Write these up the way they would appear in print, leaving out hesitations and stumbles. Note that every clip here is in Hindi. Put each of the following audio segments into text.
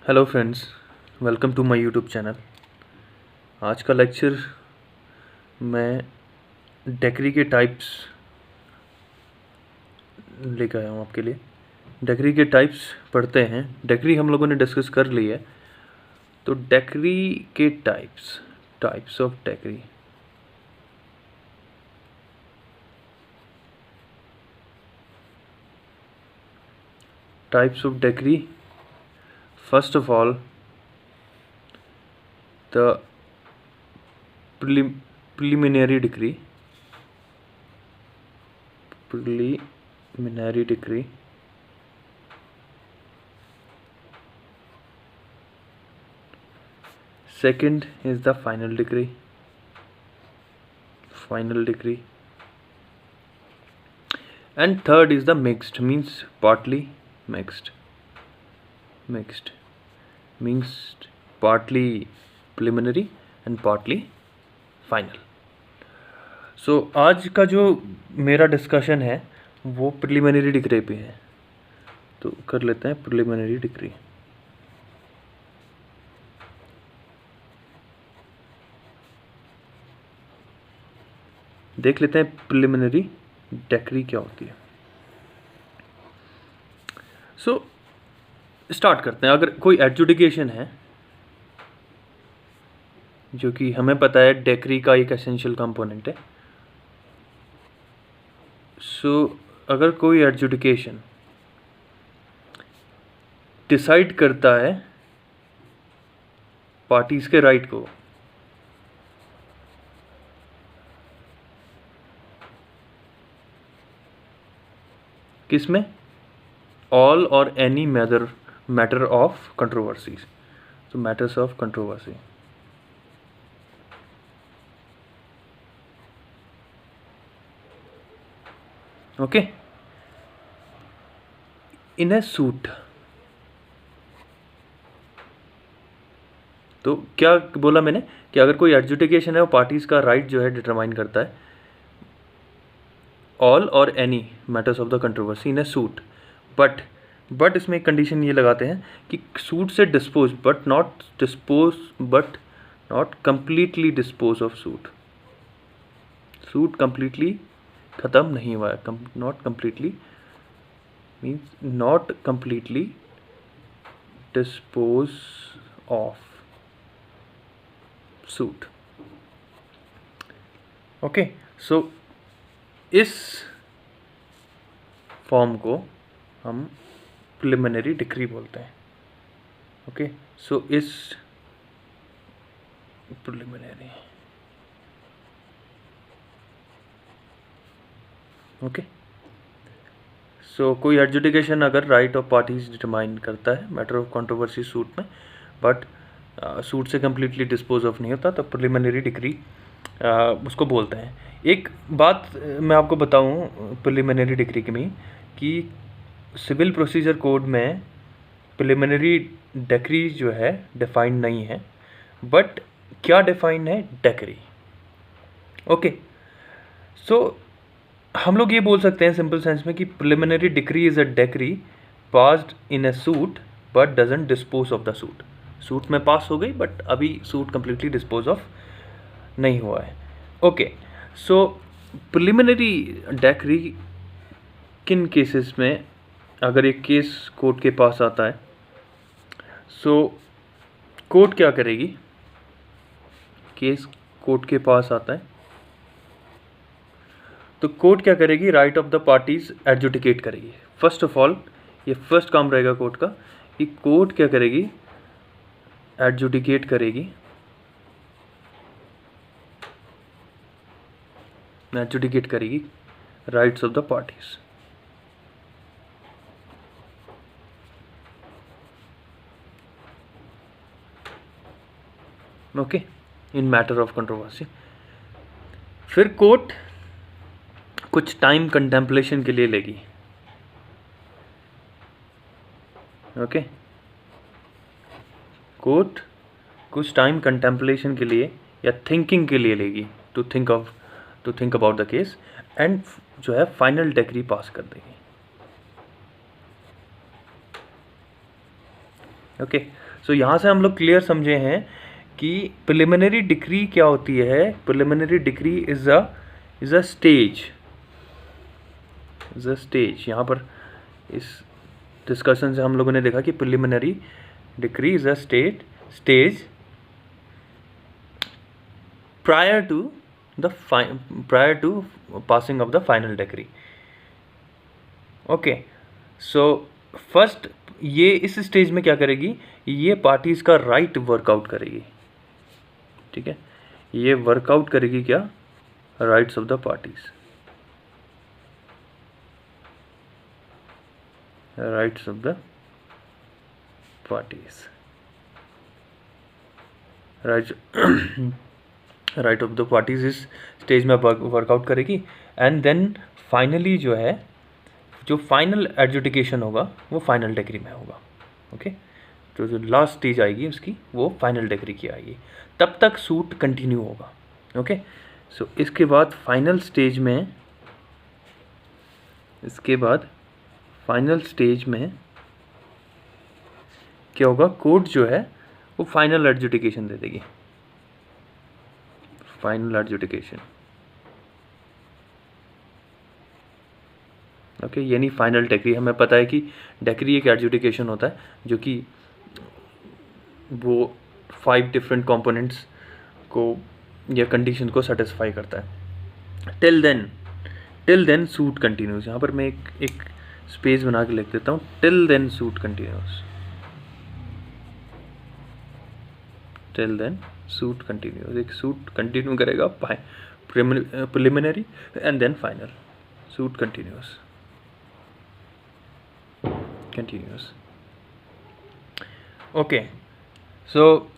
Hello friends, welcome to my YouTube channel. आज का लेक्चर मैं डेक्री के टाइप्स लेकर आया हूँ आपके लिए। डेक्री के टाइप्स पढ़ते हैं। डेक्री हम लोगों ने डिस्कस कर ली है, तो डेक्री के types of decree. Types of decree, first of all the preliminary decree. Second is the final decree. And third is the mixed, means partly mixed. Means partly preliminary and partly final. सो आज का जो मेरा डिस्कशन है वो प्रिलिमिनरी डिक्री पे है, तो कर लेते हैं प्रिलिमिनरी डिक्री। देख लेते हैं प्रिलिमिनरी डिक्री क्या होती है। सो स्टार्ट करते हैं। अगर कोई एडजुडिकेशन है, जो कि हमें पता है डिक्री का एक एसेंशियल कंपोनेंट है। सो अगर कोई एडजुडिकेशन डिसाइड करता है पार्टीज के राइट को, किसमें? ऑल और एनी मैटर ऑफ कंट्रोवर्सीज, तो matters of controversy. Okay, in a suit. तो क्या बोला मैंने कि अगर कोई एडजुडिकेशन है वो पार्टीज का राइट जो है डिटरमाइन करता है ऑल और any matters of the controversy in a suit. But इसमें एक कंडीशन ये लगाते हैं कि सूट से dispose but not completely dispose of suit completely ख़त्म नहीं हुआ है। Not completely means not completely dispose of suit. Okay, so इस फॉर्म को हम प्रिलिमिनरी डिक्री बोलते हैं। ओके, सो इस प्रिलिमिनरी, ओके, सो कोई एडजुडिकेशन अगर राइट ऑफ पार्टीज डिटरमाइन करता है मैटर ऑफ कंट्रोवर्सी सूट में, बट सूट से कम्प्लीटली डिस्पोज ऑफ नहीं होता, तो प्रिलिमिनरी डिक्री उसको बोलते हैं। एक बात मैं आपको बताऊं प्रिलिमिनरी डिक्री की में, कि सिविल प्रोसीजर कोड में प्रिलिमिनरी डिक्री जो है डिफाइंड नहीं है, बट क्या डिफाइंड है? डिक्री। ओके, सो हम लोग ये बोल सकते हैं सिंपल सेंस में कि preliminary decree is a decree passed in a suit but doesn't dispose of the suit. Suit में पास हो गई बट अभी सूट कंप्लीटली डिस्पोज ऑफ नहीं हुआ है। ओके, सो प्रिलिमिनरी डिक्री किन केसेस में, अगर एक केस कोर्ट के पास आता है, सो कोर्ट क्या करेगी? केस कोर्ट के पास आता है तो कोर्ट क्या करेगी? Right of the parties adjudicate करेगी। फर्स्ट ऑफ ऑल ये फर्स्ट काम रहेगा कोर्ट का, कि कोर्ट क्या करेगी? एडजुडिकेट करेगी। Rights of the parties. Okay, in matter of controversy. फिर कोर्ट कुछ टाइम कंटेम्पलेशन के लिए लेगी। ओके, कोर्ट कुछ टाइम कंटेम्पलेशन के लिए या थिंकिंग के लिए लेगी, to think about the case, and जो है फाइनल डिक्री पास कर देगी। ओके, सो यहाँ से हम लोग क्लियर समझे हैं कि प्रिलिमिनरी डिक्री क्या होती है. Preliminary decree is a stage, यहाँ पर इस डिस्कशन से हम लोगों ने देखा कि preliminary decree is a stage prior to passing of the final decree. Okay, so first ये इस स्टेज में क्या करेगी, ये पार्टीज का राइट वर्कआउट करेगी. ठीक है, ये वर्कआउट करेगी क्या, rights of the parties, rights of the parties, right of the parties इस स्टेज में वर्कआउट करेगी. एंड देन फाइनली जो है, जो फाइनल एडजुडिकेशन होगा वो फाइनल डिक्री में होगा. ओके, तो जो लास्ट स्टेज आएगी उसकी वो फाइनल डिक्री की आएगी. तब तक सूट कंटिन्यू होगा. ओके, सो इसके बाद फाइनल स्टेज में, क्या होगा, कोर्ट जो है वो फाइनल एडजुडिकेशन दे देगी. फाइनल एडजुडिकेशन, ओके, यानी फाइनल डिक्री. हमें पता है कि डिक्री एक एडजुडिकेशन होता है जो कि वो 5 डिफरेंट कंपोनेंट्स को या कंडीशन को सेटिस्फाई करता है. Till then suit continues. यहाँ पर मैं एक स्पेस बना के लिख देता हूँ, till then suit continues, till then suit continues. एक सूट कंटिन्यू करेगा, preliminary and then final. Suit continues. Okay, so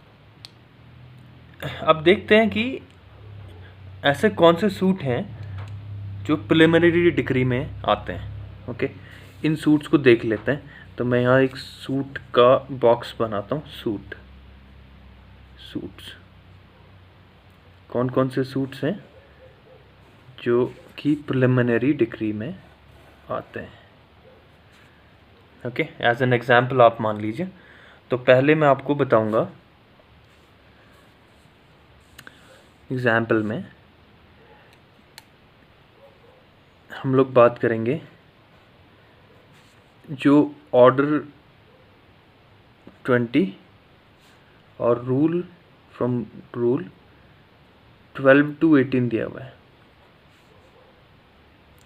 अब देखते हैं कि ऐसे कौन से सूट हैं जो प्रिलिमिनरी डिक्री में आते हैं. ओके, इन सूट्स को देख लेते हैं. तो मैं यहाँ एक सूट का बॉक्स बनाता हूँ. सूट्स कौन कौन से सूट्स हैं जो कि प्रिलिमिनरी डिक्री में आते हैं. ओके, एज एन एग्जाम्पल आप मान लीजिए. तो पहले मैं आपको बताऊंगा, एग्जाम्पल में हम लोग बात करेंगे जो ऑर्डर 20 और रूल 12 to 18 दिया हुआ है.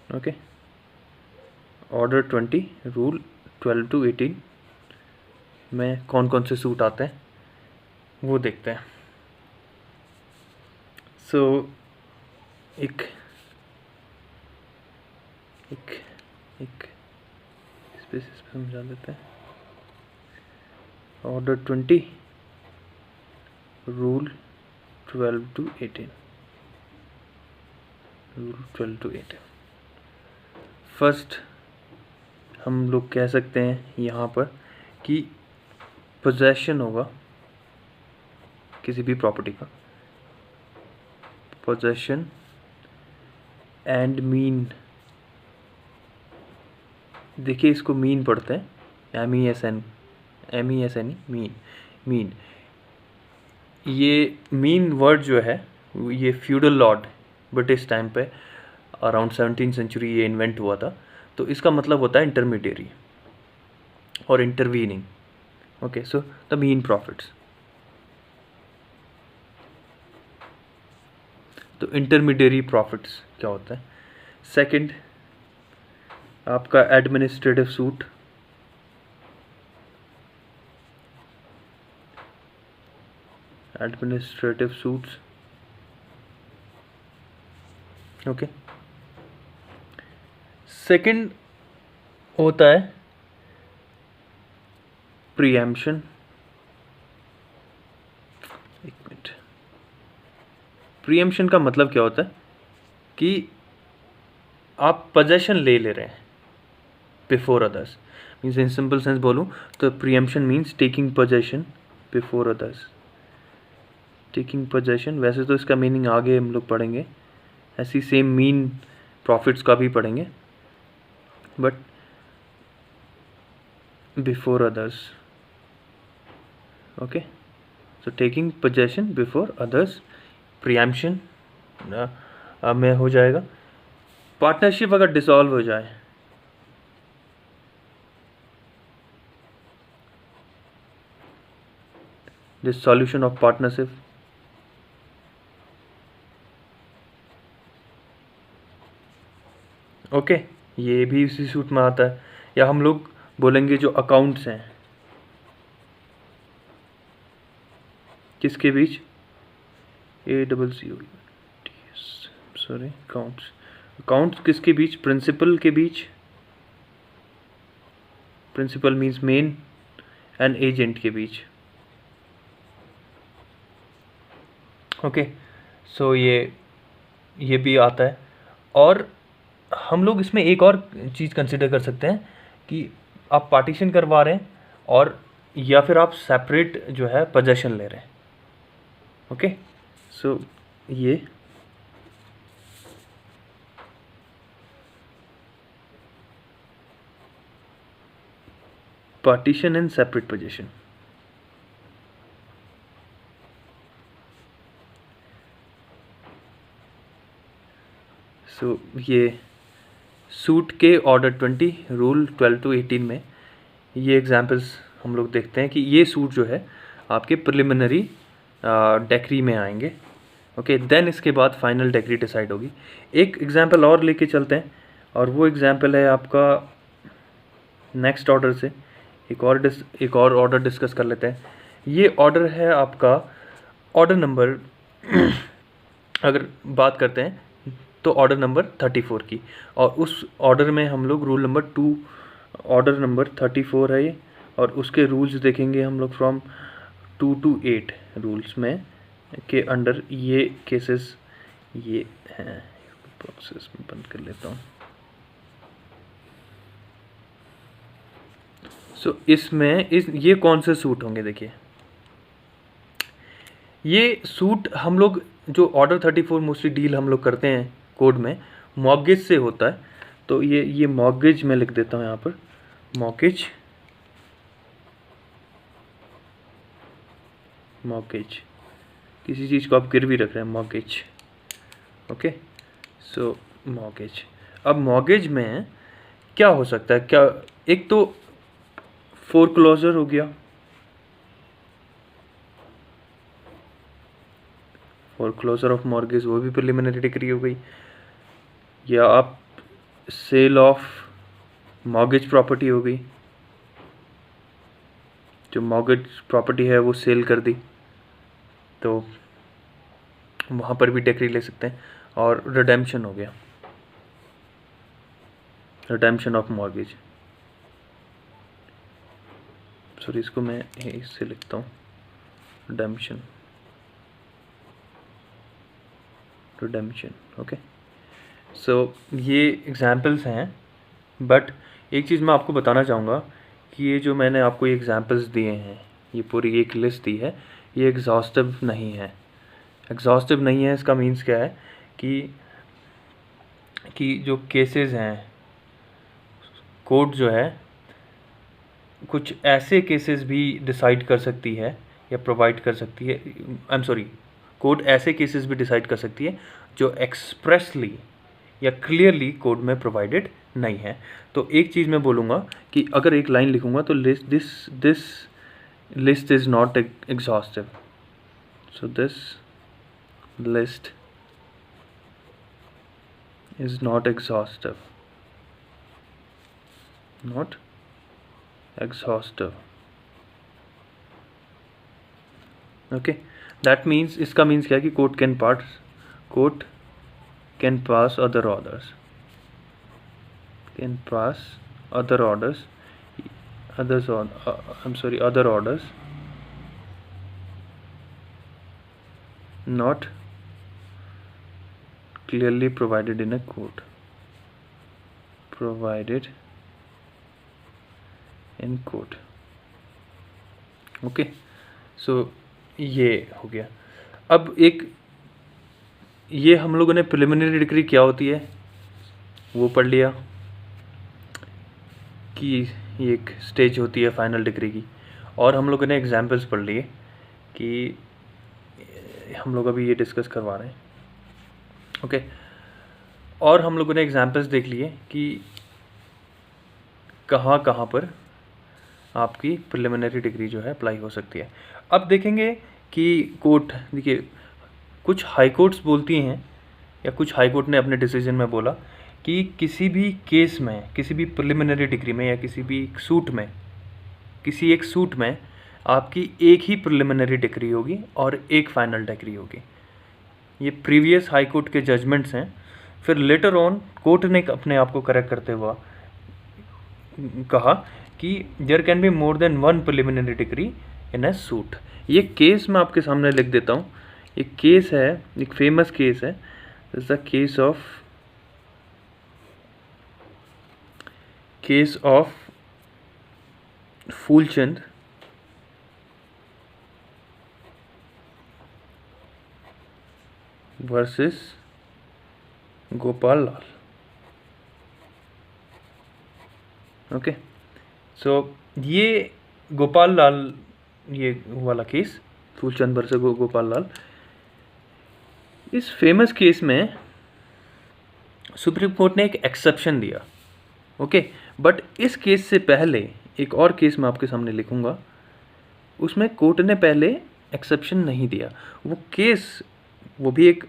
ओके, ऑर्डर 20, रूल 12 to 18 में कौन कौन से सूट आते हैं वो देखते हैं. सो एक स्पेस पे समझा देते हैं. Order 20, rule 12 to 18, rule 12 to 18. First हम लोग कह सकते हैं यहाँ पर कि पोजेशन होगा किसी भी प्रॉपर्टी का, पोजेशन एंड मीन. देखिए इसको मीन पढ़ते हैं, MESN, मीन. ये मीन वर्ड जो है ये फ्यूडल लॉर्ड ब्रिटिश टाइम पे अराउंड 17th सेंचुरी ये इन्वेंट हुआ था. तो इसका मतलब होता है इंटरमीडियरी और intervening. Okay, so the mean profits. तो इंटरमीडियरी प्रॉफिट्स क्या होता है. सेकंड आपका administrative suit, administrative suits. Okay, second होता है प्रीएम्पशन. एक मिनट, प्रीएम्पशन का मतलब क्या होता है कि आप पोजेशन ले रहे हैं before others. Means in simple sense बोलूँ तो preemption means taking possession before others. Taking possession, वैसे तो इसका मीनिंग आगे हम लोग पढ़ेंगे, ऐसी सेम मीन प्रॉफिट्स का भी पढ़ेंगे, but before others. Okay, so taking possession before others, preemption में हो जाएगा। पार्टनरशिप अगर डिसॉल्व हो जाए, डिसॉल्यूशन ऑफ पार्टनरशिप, ओके, ये भी इसी सूट में आता है। या हम लोग बोलेंगे जो अकाउंट्स हैं किसके बीच, सॉरी अकाउंट्स, अकाउंट्स किसके बीच, प्रिंसिपल के बीच, principal means main and agent के बीच। ओके, सो ये भी आता है। और हम लोग इसमें एक और चीज़ कंसिडर कर सकते हैं कि आप पार्टीशन करवा रहे हैं और या फिर आप सेपरेट जो है पोजेशन ले रहे हैं। ओके, सो ये पार्टीशन एंड सेपरेट पोजीशन। सो ये सूट के ऑर्डर 20 रूल 12 to 18 में ये एग्जांपल्स हम लोग देखते हैं कि ये सूट जो है आपके प्रिलिमिनरी डेक्री में आएंगे। ओके, देन इसके बाद फाइनल डेक्री डिसाइड होगी। एक एग्जांपल और लेके चलते हैं, और वो एग्जांपल है आपका नेक्स्ट ऑर्डर से। एक और ऑर्डर डिस्कस कर लेते हैं। ये ऑर्डर है आपका ऑर्डर नंबर अगर बात करते हैं तो ऑर्डर नंबर 34 की, और उस ऑर्डर में हम लोग रूल नंबर 2, ऑर्डर नंबर 34 है ये, और उसके रूल्स देखेंगे हम लोग फ्रॉम 2 to 8 रूल्स में के अंडर ये केसेस ये हैं। प्रोसेस में बंद कर लेता हूँ। सो इसमें ये कौन से सूट होंगे, देखिए ये सूट हम लोग जो ऑर्डर 34 मोस्टली डील हम लोग करते हैं कोड में मॉर्गेज से होता है। तो ये मॉर्गेज में लिख देता हूँ यहाँ पर, मॉर्गेज किसी चीज़ को आप गिरवी रख रहे हैं, मॉर्गेज। ओके, सो मॉर्गेज। अब मॉर्गेज में क्या हो सकता है, क्या एक तो फोरक्लोजर हो गया, फोरक्लोजर ऑफ मॉर्गेज, वो भी प्रिलिमिनरी डिक्री हो गई। या आप सेल ऑफ मॉर्गेज प्रॉपर्टी हो गई, जो मॉर्गेज प्रॉपर्टी है वो सेल कर दी, तो वहाँ पर भी डिक्री ले सकते हैं। और रिडेम्पशन हो गया, रिडेम्पशन ऑफ मॉर्गेज, सॉरी इसको मैं इससे लिखता हूँ, रिडेम्पशन, ओके। सो ये एग्जांपल्स हैं, बट एक चीज़ मैं आपको बताना चाहूँगा कि ये जो मैंने आपको ये एग्जांपल्स दिए हैं, ये पूरी एक लिस्ट दी है, ये एग्जॉस्टिव नहीं है। एग्जॉस्टिव नहीं है इसका मीन्स क्या है कि जो केसेस हैं, कोर्ट जो है कुछ ऐसे केसेस भी डिसाइड कर सकती है या प्रोवाइड कर सकती है, कोर्ट ऐसे केसेस भी डिसाइड कर सकती है जो एक्सप्रेसली या क्लियरली कोड में प्रोवाइडेड नहीं है। तो एक चीज़ मैं बोलूँगा कि अगर एक लाइन लिखूँगा तो this list is not exhaustive, so this list is not exhaustive, okay. That means, इसका मीन्स क्या है कि court can pass other orders, not clearly provided in a court, okay. So ये हो गया। अब एक ये हम लोगों ने प्रिलिमिनरी डिक्री क्या होती है वो पढ़ लिया कि ये एक स्टेज होती है फाइनल डिक्री की। और हम लोगों ने एग्जाम्पल्स पढ़ लिए कि हम लोग अभी ये डिस्कस करवा रहे हैं, ओके। और हम लोगों ने एग्जाम्पल्स देख लिए कि कहाँ कहाँ पर आपकी प्रिलिमिनरी डिग्री जो है अप्लाई हो सकती है। अब देखेंगे कि कोर्ट, देखिए कुछ हाई कोर्ट्स बोलती हैं या कुछ हाई कोर्ट ने अपने डिसीजन में बोला कि किसी भी केस में, किसी भी प्रिलिमिनरी डिग्री में या किसी भी सूट में, किसी एक सूट में आपकी एक ही प्रिलिमिनरी डिग्री होगी और एक फाइनल डिग्री होगी। ये प्रीवियस हाई कोर्ट के जजमेंट्स हैं। फिर लेटर ऑन कोर्ट ने अपने आप को करेक्ट करते हुआ कहा कि there can be more than one preliminary decree in a suit. ये केस मैं आपके सामने लिख देता हूँ। एक केस है, एक फेमस केस है, is the case of Phoolchand versus Gopal Lal. Okay, so ये गोपाल लाल, ये वाला केस फूलचंद वर्सेस गोपाल लाल, इस फेमस केस में सुप्रीम कोर्ट ने एक एक्सेप्शन दिया, ओके। बट इस केस से पहले एक और केस मैं आपके सामने लिखूंगा, उसमें कोर्ट ने पहले एक्सेप्शन नहीं दिया। वो केस, वो भी एक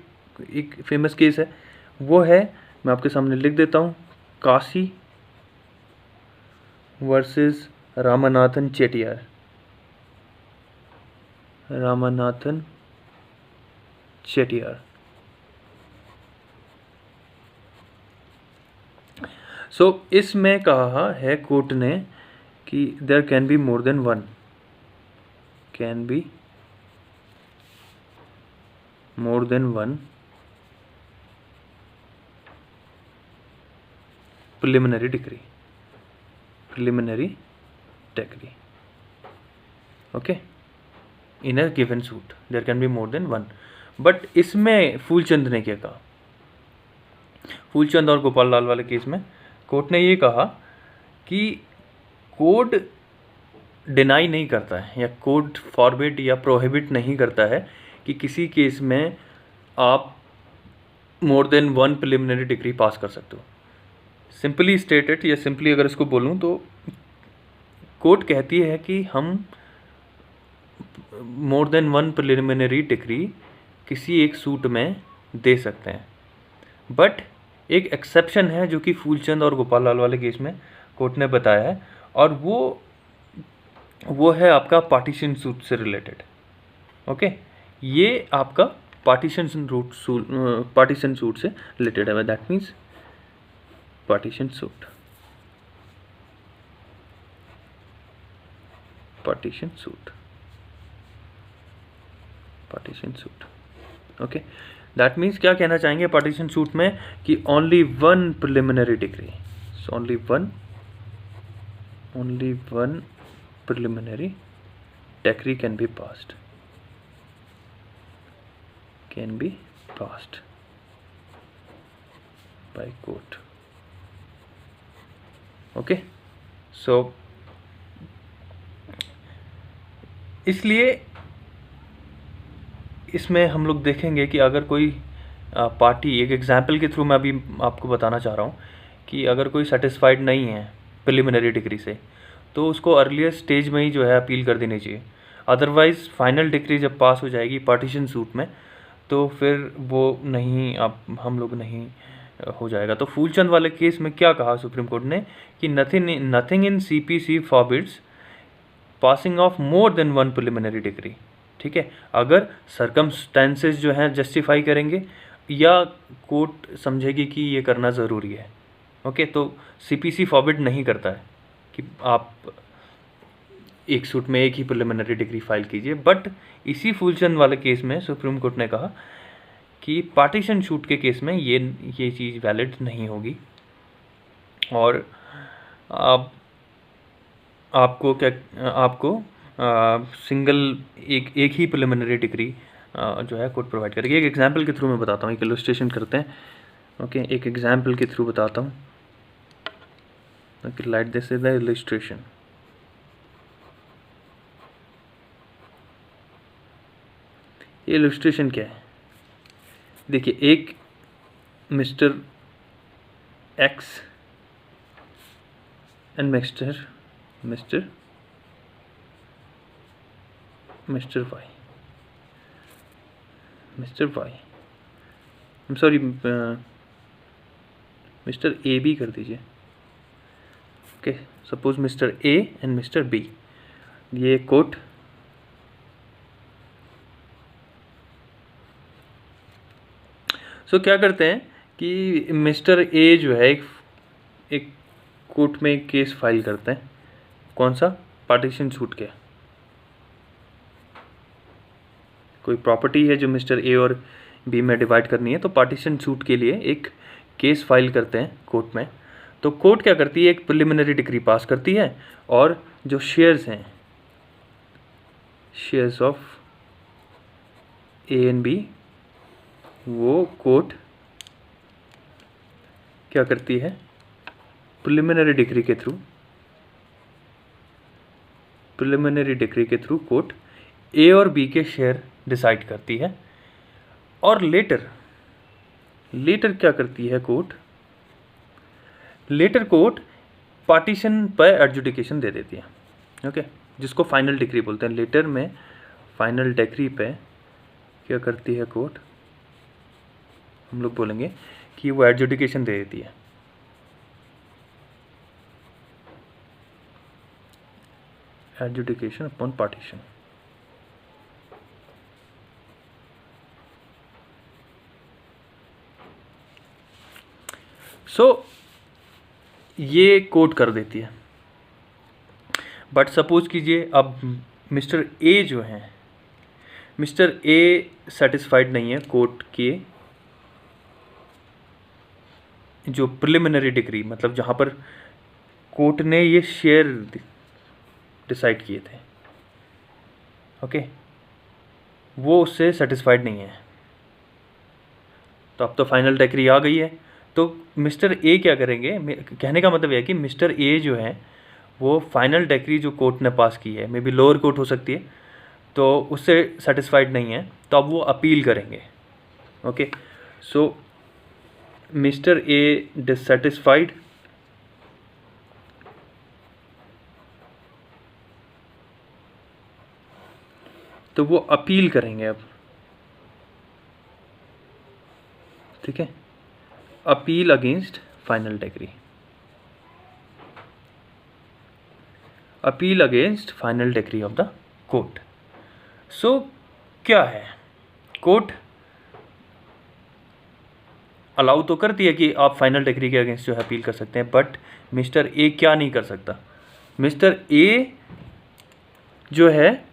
फेमस केस है, वो है, मैं आपके सामने लिख देता हूँ, काशी वर्सेस रामनाथन चेटियार। रामनाथन चेटियार। सो इसमें कहा है कोर्ट ने कि there can be more than one, can be more than one preliminary decree, okay, in a given suit there can be more than one. But इसमें फूलचंद ने क्या कहा, फूलचंद और गोपाल लाल वाले केस में कोर्ट ने ये कहा कि कोड डिनाई नहीं करता है या कोड फॉरबिड या प्रोहिबिट नहीं करता है कि किसी केस में आप more than one preliminary degree pass कर सकते हो। सिंपली स्टेटेड, या सिंपली अगर इसको बोलूँ तो कोर्ट कहती है कि हम मोर देन वन प्रिलिमिनरी डिग्री किसी एक सूट में दे सकते हैं। बट एक एक्सेप्शन है जो कि फूलचंद और गोपाल लाल वाले केस में कोर्ट ने बताया है, और वो है आपका पार्टीशन सूट से रिलेटेड, ओके। ये आपका पार्टीशन सूट से रिलेटेड है, that means partition suit, okay. That means क्या कहना चाहेंगे पार्टीशन सूट में कि only one preliminary degree, only one preliminary degree can be passed by court, okay. So इसलिए इसमें हम लोग देखेंगे कि अगर कोई पार्टी, एक एग्जाम्पल के थ्रू मैं अभी आपको बताना चाह रहा हूँ कि अगर कोई सेटिस्फाइड नहीं है प्रिलिमिनरी डिग्री से तो उसको अर्लियर स्टेज में ही जो है अपील कर देनी चाहिए। अदरवाइज़ फाइनल डिग्री जब पास हो जाएगी पार्टीशन सूट में तो फिर वो नहीं, आप हम लोग नहीं हो जाएगा। तो फूलचंद वाले केस में क्या कहा सुप्रीम कोर्ट ने कि nothing in CPC forbids passing of more than one preliminary degree, ठीक है। अगर सर्कमस्टेंसेस जो हैं जस्टिफाई करेंगे या कोर्ट समझेगी कि ये करना ज़रूरी है, ओके, तो CPC फॉरबिड नहीं करता है कि आप एक सूट में एक ही प्रिलिमिनरी डिग्री फाइल कीजिए। बट इसी फूलचंद वाले केस में सुप्रीम कोर्ट ने कहा कि पार्टीशन शूट के केस में ये चीज़ वैलिड नहीं होगी, और आपको सिंगल एक ही प्रिलिमिनरी डिग्री जो है कोर्ट प्रोवाइड करेगी। एक एग्जांपल के थ्रू मैं बताता हूँ, एक इलस्ट्रेशन करते हैं, ओके। एक एग्जांपल के थ्रू बताता हूँ, okay. Like this is the illustration, ये इलस्ट्रेशन क्या है, देखिए एक mister X and mister Y, sorry mister A B कर दीजिए। Okay, suppose mister A and mister B, ये कोट क्या करते हैं कि मिस्टर ए जो है एक कोर्ट में एक केस फाइल करते हैं। कौन सा? पार्टीशन छूट के कोई प्रॉपर्टी है जो मिस्टर ए और बी में डिवाइड करनी है, तो पार्टीशन छूट के लिए एक केस फाइल करते हैं कोर्ट में। तो कोर्ट क्या करती है, एक प्रिलिमिनरी डिक्री पास करती है और जो शेयर्स हैं, shares of A and B, वो कोर्ट क्या करती है, प्रिलिमिनरी डिक्री के थ्रू कोर्ट ए और बी के शेयर डिसाइड करती है। और लेटर क्या करती है कोर्ट, लेटर कोर्ट पार्टीशन पर एडजुडिकेशन दे देती है। ओके, जिसको फाइनल डिक्री बोलते हैं। लेटर में फाइनल डिक्री पे क्या करती है कोर्ट, हम लोग बोलेंगे कि वो एडजुडिकेशन दे देती है। Adjudication upon partition. सो ये कोर्ट कर देती है। बट सपोज कीजिए अब मिस्टर ए जो है, मिस्टर ए सेटिस्फाइड नहीं है कोर्ट के जो प्रिलिमिनरी डिक्री, मतलब जहाँ पर कोर्ट ने ये शेयर डिसाइड किए थे, ओके, वो उससे सेटिस्फाइड नहीं है। तो अब तो फाइनल डिक्री आ गई है, तो मिस्टर ए क्या करेंगे, कहने का मतलब यह है कि मिस्टर ए जो है वो फाइनल डिक्री जो कोर्ट ने पास की है, मे बी लोअर कोर्ट हो सकती है, तो उससे सेटिस्फाइड नहीं है, तो अब वो अपील करेंगे। Okay, so mister A dissatisfied, तो वो अपील करेंगे अब, ठीक है, appeal against final decree, appeal against final decree of the court. So क्या है, कोर्ट अलाउ तो करती है कि आप फाइनल डिक्री के अगेंस्ट जो है अपील कर सकते हैं, बट मिस्टर ए क्या नहीं कर सकता, मिस्टर ए जो है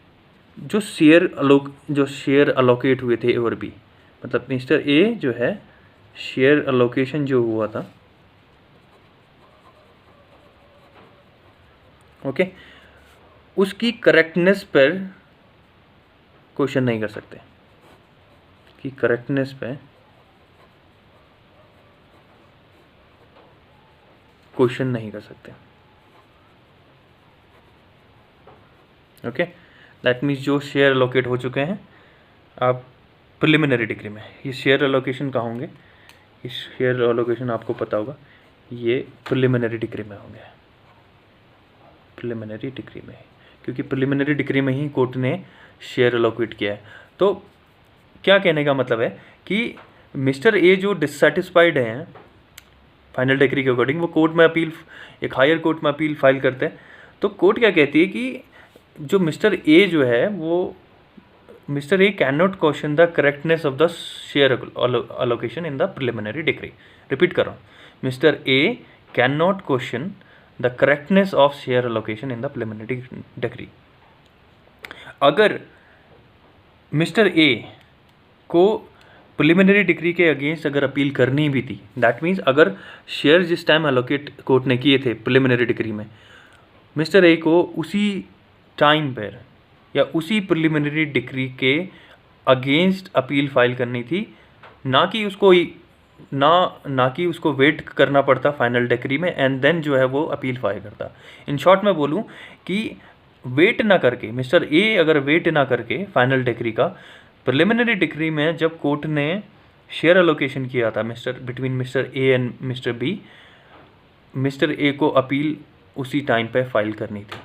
जो शेयर अलोकेट हुए थे ए और बी, मतलब मिस्टर ए जो है शेयर अलोकेशन जो हुआ था, ओके, उसकी करेक्टनेस पर क्वेश्चन नहीं कर सकते, कि करेक्टनेस पे क्वेश्चन नहीं कर सकते। ओके, दैट मीन्स जो शेयर अलोकेट हो चुके हैं आप प्रिलिमिनरी डिक्री में, ये शेयर अलोकेशन कहाँ होंगे, इस शेयर अलोकेशन आपको पता होगा, ये प्रिलिमिनरी डिक्री में होंगे, प्रिलिमिनरी डिक्री में, क्योंकि प्रिलिमिनरी डिक्री में ही कोर्ट ने शेयर अलोकेट किया है। तो क्या कहने का मतलब है कि मिस्टर ए जो डिससेटिस्फाइड हैं फाइनल डिक्री के अकॉर्डिंग, वो कोर्ट में अपील, एक हायर कोर्ट में अपील फाइल करते हैं। तो कोर्ट क्या कहती है कि जो मिस्टर ए जो है वो, mister A can not question the correctness of the share allocation in the preliminary decree. Repeat कर रहा हूँ, mister A can not question the correctness of share allocation in the preliminary decree. अगर मिस्टर ए को प्रिलिमिनरी डिक्री के अगेंस्ट अगर अपील करनी भी थी, दैट मीन्स अगर शेयर जिस टाइम अलोकेट कोर्ट ने किए थे प्रिलिमिनरी डिक्री में, मिस्टर ए को उसी टाइम पर या उसी प्रिलिमिनरी डिक्री के अगेंस्ट अपील फाइल करनी थी, ना कि उसको वेट करना पड़ता फाइनल डिक्री में एंड देन जो है वो अपील फाइल करता। इन शॉर्ट में बोलूँ कि वेट ना करके, मिस्टर ए अगर वेट ना करके फाइनल डिक्री का प्रिलिमिनरी डिक्री में जब कोर्ट ने शेयर एलोकेशन किया था between mister A and mister B, mister A को अपील उसी टाइम पे फाइल करनी थी।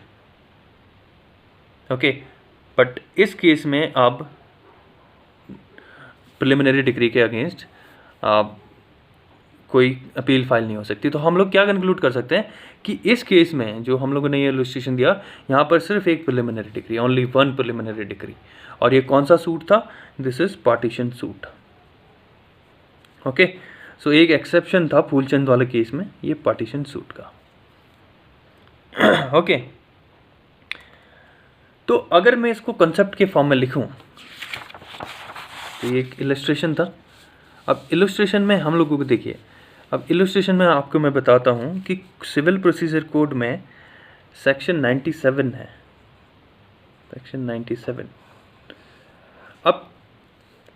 ओके, बट इस केस में अब प्रिलिमिनरी डिक्री के अगेंस्ट कोई अपील फाइल नहीं हो सकती। तो हम लोग क्या कंक्लूड कर सकते हैं कि इस केस में जो हम लोगों ने ये इलस्ट्रेशन दिया, यहाँ पर सिर्फ एक preliminary decree, only one preliminary decree. और ये कौन सा सूट था? This is partition suit. Okay, so एक एक्सेप्शन था फूलचंद वाले केस में, ये पार्टीशन सूट का। ओके, तो अगर मैं इसको कंसेप्ट के फॉर्म में लिखूं, तो ये एक इलस्ट्रेशन था। अब इलस्ट्रेशन में हम लोगों को देखिए, अब इलस्ट्रेशन में आपको मैं बताता हूँ कि सिविल प्रोसीजर कोड में सेक्शन 97 है, सेक्शन 97। अब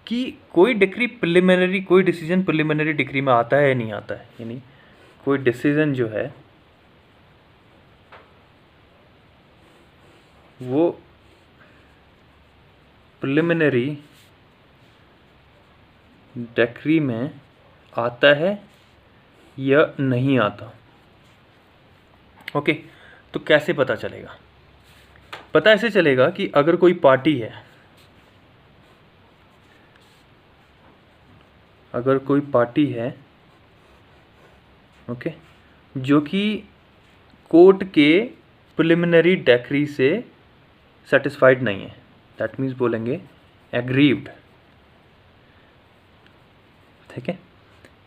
कि कोई डिक्री प्रिलिमिनरी, कोई डिसीजन प्रिलिमिनरी डिक्री में आता है या नहीं आता है, यानी कोई डिसीजन जो है वो प्रिलिमिनरी डिक्री में आता है या नहीं आता। ओके, तो कैसे पता चलेगा? पता ऐसे चलेगा कि अगर कोई पार्टी है, अगर कोई पार्टी है ओके, जो कि कोर्ट के प्रिलिमिनरी डिक्री से सेटिस्फाइड नहीं है, दैट मीन्स बोलेंगे एग्रीव्ड, ठीक है,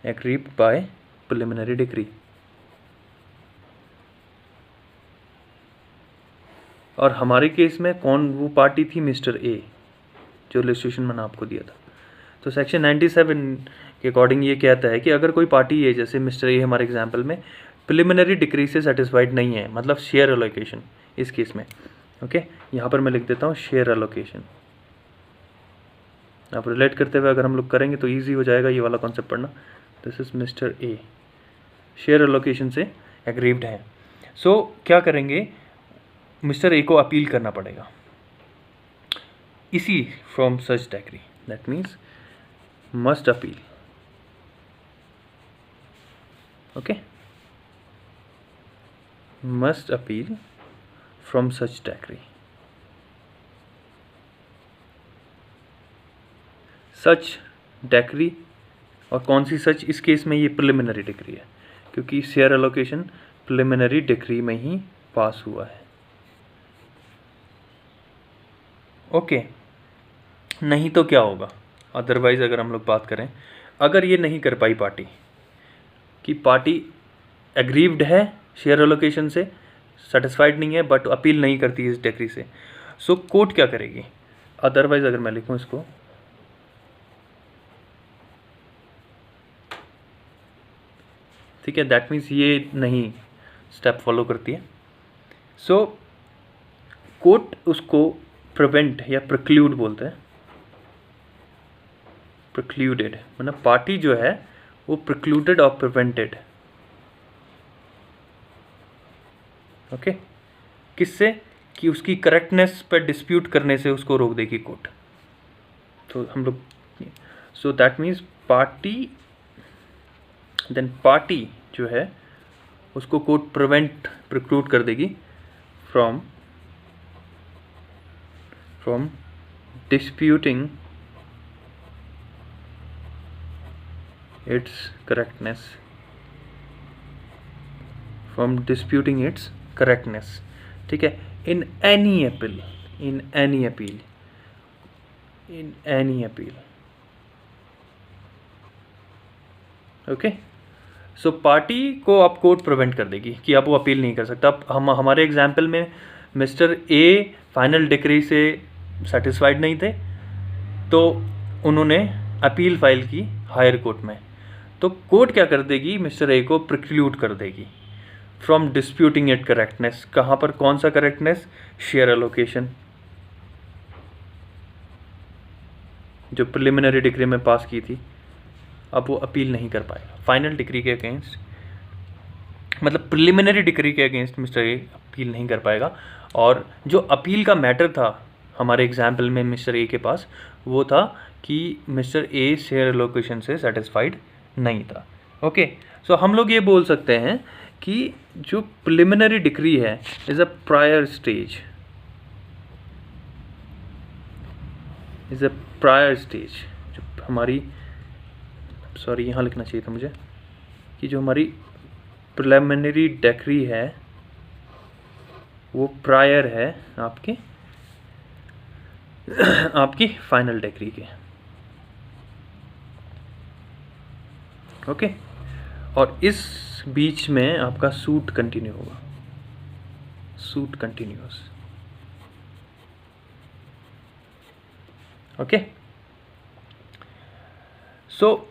एग्रीव्ड बाय प्रिलिमिनरी डिक्री। और हमारे केस में कौन वो पार्टी थी? मिस्टर ए, जो इलस्ट्रेशन मैंने आपको दिया था। तो सेक्शन 97 के अकॉर्डिंग ये कहता है कि अगर कोई पार्टी है, जैसे मिस्टर ए हमारे एग्जाम्पल में प्रिलिमिनरी डिक्री से सेटिस्फाइड नहीं है, मतलब शेयर एलोकेशन इस केस में, ओके, यहाँ पर मैं लिख देता हूँ शेयर एलोकेशन। आप रिलेट करते हुए अगर हम लोग करेंगे तो ईजी हो जाएगा ये वाला कॉन्सेप्ट पढ़ना। This is mister A, share allocation से एग्रीव्ड है। सो क्या करेंगे? मिस्टर ए को अपील करना पड़ेगा इसी from such decree, that means must appeal. Okay, must appeal from such decree. Such decree, और कौन सी सच? इस केस में ये प्रिलिमिनरी डिक्री है, क्योंकि शेयर एलोकेशन प्रिलिमिनरी डिक्री में ही पास हुआ है। ओके, नहीं तो क्या होगा? अदरवाइज अगर हम लोग बात करें, अगर ये नहीं कर पाई पार्टी, कि पार्टी एग्रीव्ड है शेयर एलोकेशन से, सेटिस्फाइड नहीं है, बट अपील नहीं करती इस डिक्री से, सो कोर्ट क्या करेगी? अदरवाइज अगर मैं लिखूं इसको, ठीक है, दैट मीन्स ये नहीं स्टेप फॉलो करती है। सो कोर्ट उसको प्रिवेंट या प्रिक्लूड बोलते हैं, प्रिक्लूडेड, मतलब पार्टी जो है वो प्रिक्लूडेड और प्रिवेंटेड। ओके, किससे? कि उसकी करेक्टनेस पर डिस्प्यूट करने से उसको रोक देगी कोर्ट। तो हम लोग, so that means party, then party जो है उसको कोर्ट प्रिक्लूड कर देगी from disputing its correctness, from disputing its correctness, ठीक है, in any appeal, in any appeal, in any appeal। Okay, so party को अब कोर्ट प्रिवेंट कर देगी कि अब वो अपील नहीं कर सकता। अब हम हमारे एग्जाम्पल में मिस्टर ए फाइनल डिक्री से सेटिस्फाइड नहीं थे, तो उन्होंने अपील फाइल की हायर कोर्ट में, तो कोर्ट क्या कर देगी? मिस्टर ए को प्रिक्लूड कर देगी फ्रॉम डिस्प्यूटिंग इट करेक्टनेस। कहाँ पर? कौन सा करेक्टनेस? शेयर एलोकेशन, जो प्रिलिमिनरी डिक्री में पास की थी। अब वो अपील नहीं कर पाएगा फाइनल डिक्री के अगेंस्ट, मतलब प्रिलिमिनरी डिक्री के अगेंस्ट मिस्टर ए अपील नहीं कर पाएगा। और जो अपील का मैटर था हमारे एग्जाम्पल में मिस्टर ए के पास वो था कि मिस्टर ए शेयर एलोकेशन से सेटिस्फाइड नहीं था। ओके, सो हम लोग ये बोल सकते हैं कि जो प्रिलिमिनरी डिक्री है इज़ अ प्रायर स्टेज, जो हमारी, सॉरी यहाँ लिखना चाहिए था मुझे, कि जो हमारी प्रिलिमिनरी डिक्री है वो प्रायर है आपकी फाइनल डिक्री के। ओके, और इस बीच में आपका सूट कंटिन्यू होगा, सूट कंटिन्यूअस। ओके, सो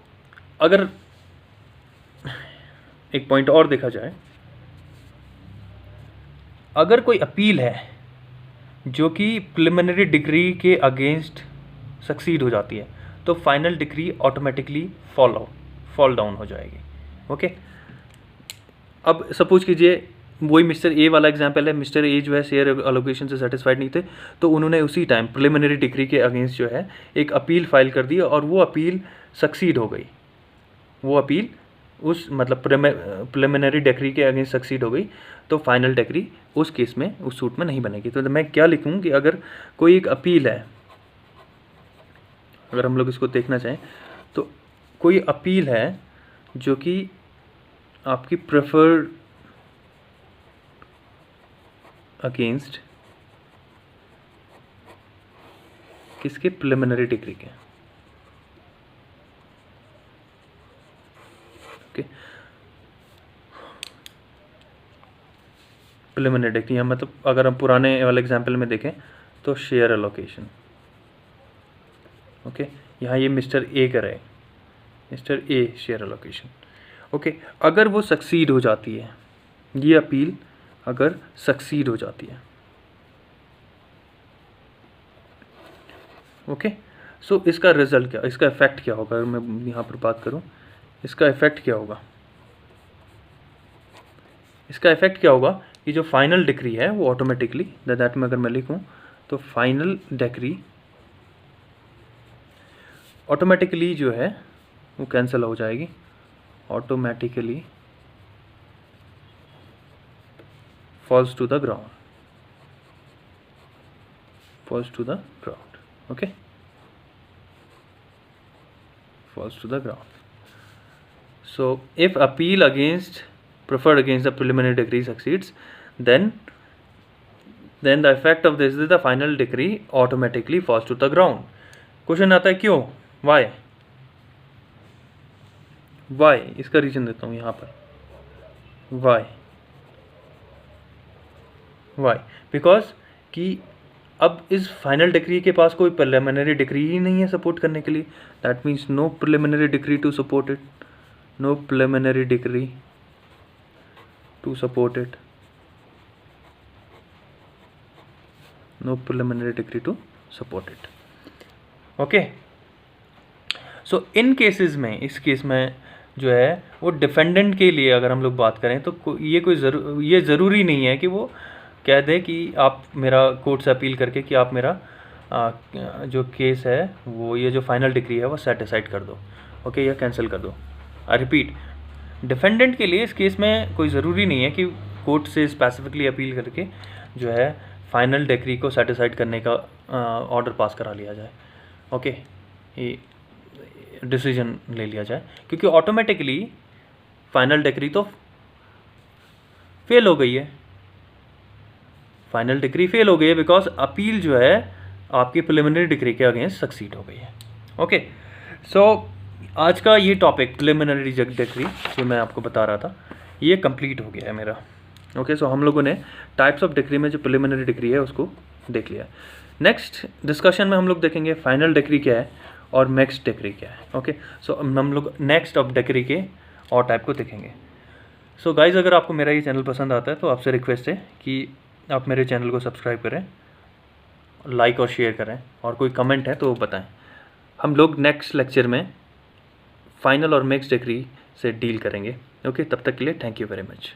अगर एक पॉइंट और देखा जाए, अगर कोई अपील है जो कि प्रिलिमिनरी डिक्री के अगेंस्ट सक्सीड हो जाती है तो final decree automatically fall down हो जाएगी। ओके, अब सपोज कीजिए वही मिस्टर ए वाला एग्जांपल है, मिस्टर ए जो है शेयर एलोकेशन से सेटिस्फाइड नहीं थे, तो उन्होंने उसी टाइम प्रिलिमिनरी डिक्री के अगेंस्ट जो है एक अपील फाइल कर दी और वो अपील सक्सीड हो गई, वो अपील उस मतलब प्रिलिमिनरी डिक्री के अगेंस्ट सक्सीड हो गई, तो फाइनल डिक्री उस केस में उस सूट में नहीं बनेगी। तो मैं क्या लिखूँ कि अगर कोई एक अपील है, अगर हम लोग इसको देखना चाहें तो कोई अपील है जो कि आपकी प्रेफर्ड अगेंस्ट किसके, प्रिलिमिनरी डिक्री के। ओके, प्रिलिमिनरी डिक्री मतलब अगर हम पुराने वाले एग्जांपल में देखें तो शेयर एलोकेशन। ओके, यहाँ ये मिस्टर ए कर रहे हैं, mister A share allocation. Okay, अगर वो सक्सीड हो जाती है, ये अपील अगर सक्सीड हो जाती है, ओके, सो इसका रिजल्ट क्या, इसका इफेक्ट क्या होगा, अगर मैं यहाँ पर बात करूँ इसका इफेक्ट क्या होगा, इसका इफेक्ट क्या होगा कि जो फाइनल डिक्री है वो ऑटोमेटिकली दैट में अगर मैं लिखूँ तो फाइनल डिक्री ऑटोमेटिकली जो है वो कैंसिल हो जाएगी, automatically falls to the ground, okay, falls to the ground. So if appeal preferred against the preliminary decree succeeds, then the effect of this is the final decree automatically falls to the ground. Question आता है क्यों, why, इसका रीजन देता हूँ यहाँ पर, why, बिकॉज कि अब इस फाइनल डिक्री के पास कोई प्रिलिमिनरी डिक्री ही नहीं है सपोर्ट करने के लिए, that means no preliminary decree to support it, no preliminary decree to support it, no preliminary decree to support it. Okay, so in cases में, इस केस में जो है वो डिफेंडेंट के लिए अगर हम लोग बात करें तो ये ज़रूरी नहीं है कि वो कह दे कि आप मेरा कोर्ट से अपील करके कि आप मेरा जो केस है वो ये जो फाइनल डिक्री है वो सेट असाइड कर दो, ओके, या कैंसिल कर दो। आई रिपीट, डिफेंडेंट के लिए इस केस में कोई ज़रूरी नहीं है कि कोर्ट से स्पेसिफिकली अपील करके जो है फाइनल डिक्री को सेटिसाइड करने का ऑर्डर पास करा लिया जाए, ओके, ये डिसीजन ले लिया जाए, क्योंकि ऑटोमेटिकली फाइनल डिक्री तो फेल हो गई है, फाइनल डिक्री फेल हो गई है बिकॉज अपील जो है आपकी प्रिलिमिनरी डिक्री के अगेंस्ट सक्सीड हो गई है। ओके, सो आज का ये टॉपिक प्रिलिमिनरी डिक्री जो मैं आपको बता रहा था ये कंप्लीट हो गया है मेरा। ओके, सो हम लोगों ने टाइप्स ऑफ डिक्री में जो प्रिलिमिनरी डिक्री है उसको देख लिया। नेक्स्ट डिस्कशन में हम लोग देखेंगे फाइनल डिक्री क्या है और मिक्स्ड डिक्री क्या है। ओके, सो हम लोग नेक्स्ट ऑफ डिक्री के और टाइप को देखेंगे। सो गाइज, अगर आपको मेरा ये चैनल पसंद आता है तो आपसे रिक्वेस्ट है कि आप मेरे चैनल को सब्सक्राइब करें, लाइक और शेयर करें, और कोई कमेंट है तो बताएं। हम लोग नेक्स्ट लेक्चर में फाइनल और मिक्स्ड डिक्री से डील करेंगे। ओके, तब तक के लिए थैंक यू वेरी मच।